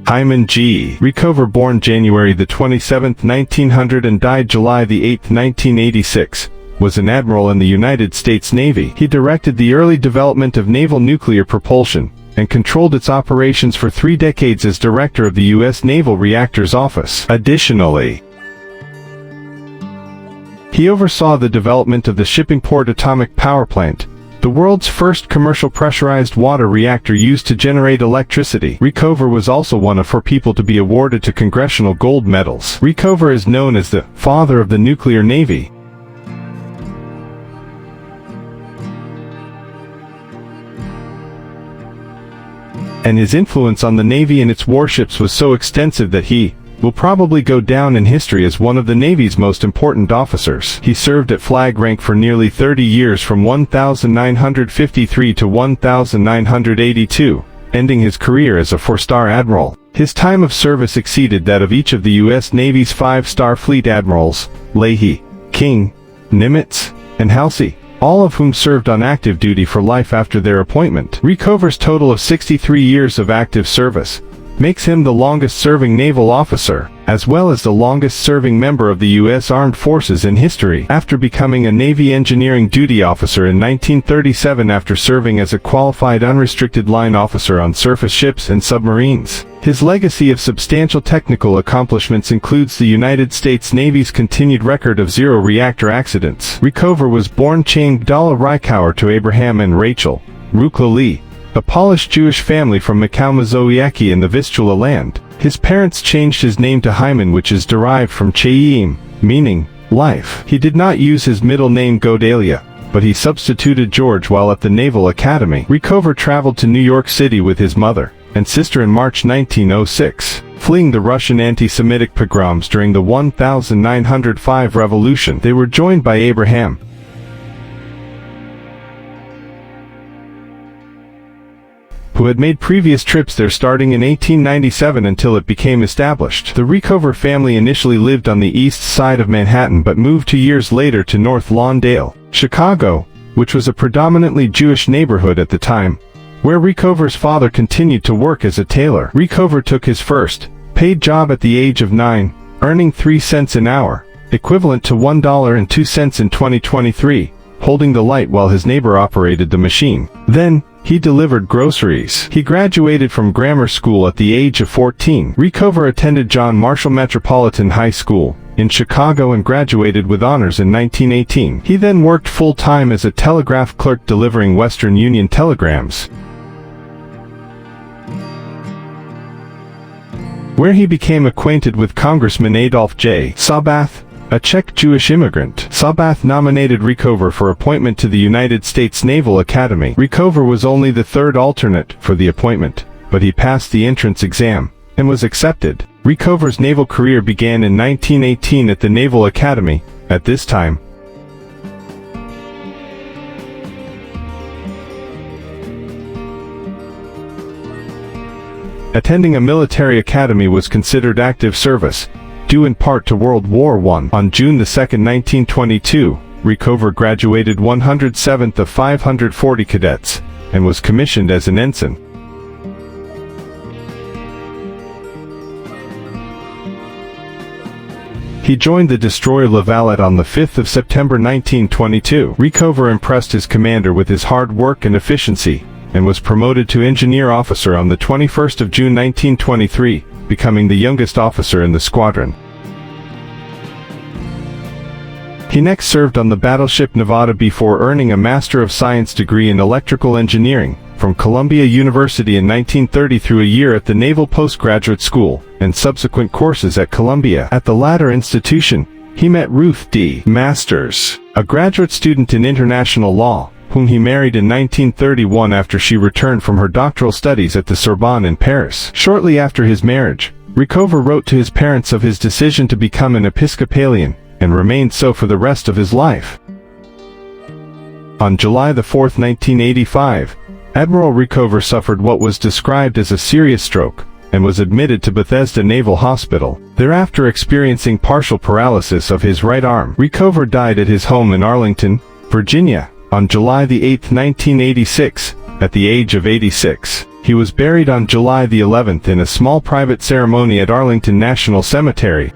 Hyman G. Rickover, born January 27, 1900 and died July 8, 1986, was an admiral in the United States Navy. He directed the early development of naval nuclear propulsion, and controlled its operations for 3 decades as director of the US Naval Reactors Office. Additionally, he oversaw the development of the Shippingport Atomic Power Plant, the world's first commercial pressurized water reactor used to generate electricity. Rickover was also one of 4 people to be awarded to Congressional Gold Medals. Rickover is known as the father of the nuclear navy. And his influence on the Navy and its warships was so extensive that he will probably go down in history as one of the Navy's most important officers. He served at flag rank for nearly 30 years, from 1953 to 1982, ending his career as a 4-star admiral. His time of service exceeded that of each of the U.S. Navy's 5-star fleet admirals, Leahy, King, Nimitz, and Halsey, all of whom served on active duty for life after their appointment. Rickover's total of 63 years of active service makes him the longest-serving naval officer, as well as the longest-serving member of the U.S. Armed Forces in history. After becoming a Navy engineering duty officer in 1937 after serving as a qualified unrestricted line officer on surface ships and submarines, his legacy of substantial technical accomplishments includes the United States Navy's continued record of 0 reactor accidents. Rickover was born Chang-Dala Rickover to Abraham and Rachel Leahy, a Polish Jewish family from Mazowiecki in the Vistula land. His parents changed his name to Hyman, which is derived from Chaim, meaning life. He did not use his middle name Godalia, but he substituted George while at the Naval Academy. Rickover traveled to New York City with his mother and sister in March 1906, fleeing the Russian anti-Semitic pogroms during the 1905 revolution. They were joined by Abraham, who had made previous trips there starting in 1897 until it became established. The Rickover family initially lived on the east side of Manhattan but moved 2 years later to North Lawndale, Chicago, which was a predominantly Jewish neighborhood at the time, where Rickover's father continued to work as a tailor. Rickover took his first paid job at the age of 9, earning 3 cents an hour, equivalent to $1.02 in 2023, holding the light while his neighbor operated the machine. Then, he delivered groceries. He graduated from grammar school at the age of 14. Rickover attended John Marshall Metropolitan High School in Chicago and graduated with honors in 1918. He then worked full-time as a telegraph clerk delivering Western Union telegrams, where he became acquainted with Congressman Adolf J. Sabath, a Czech Jewish immigrant. Sabath nominated Rickover for appointment to the United States Naval Academy. Rickover was only the 3rd alternate for the appointment, but he passed the entrance exam and was accepted. Rickover's naval career began in 1918 at the Naval Academy. At this time, attending a military academy was considered active service, due in part to World War I. On June 2, 1922, Rickover graduated 107th of 540 cadets, and was commissioned as an ensign. He joined the destroyer La Valette on the 5th of September 1922. Rickover impressed his commander with his hard work and efficiency, and was promoted to engineer officer on the 21st of June 1923, becoming the youngest officer in the squadron. He next served on the battleship Nevada before earning a Master of Science degree in electrical engineering from Columbia University in 1930 through a year at the Naval Postgraduate School and subsequent courses at Columbia. At the latter institution, he met Ruth D. Masters, a graduate student in international law, whom he married in 1931 after she returned from her doctoral studies at the Sorbonne in Paris. Shortly after his marriage, Rickover wrote to his parents of his decision to become an Episcopalian, and remained so for the rest of his life. On July 4, 1985, Admiral Rickover suffered what was described as a serious stroke, and was admitted to Bethesda Naval Hospital, thereafter experiencing partial paralysis of his right arm. Rickover died at his home in Arlington, Virginia, on July 8, 1986, at the age of 86. He was buried on July the 11th in a small private ceremony at Arlington National Cemetery.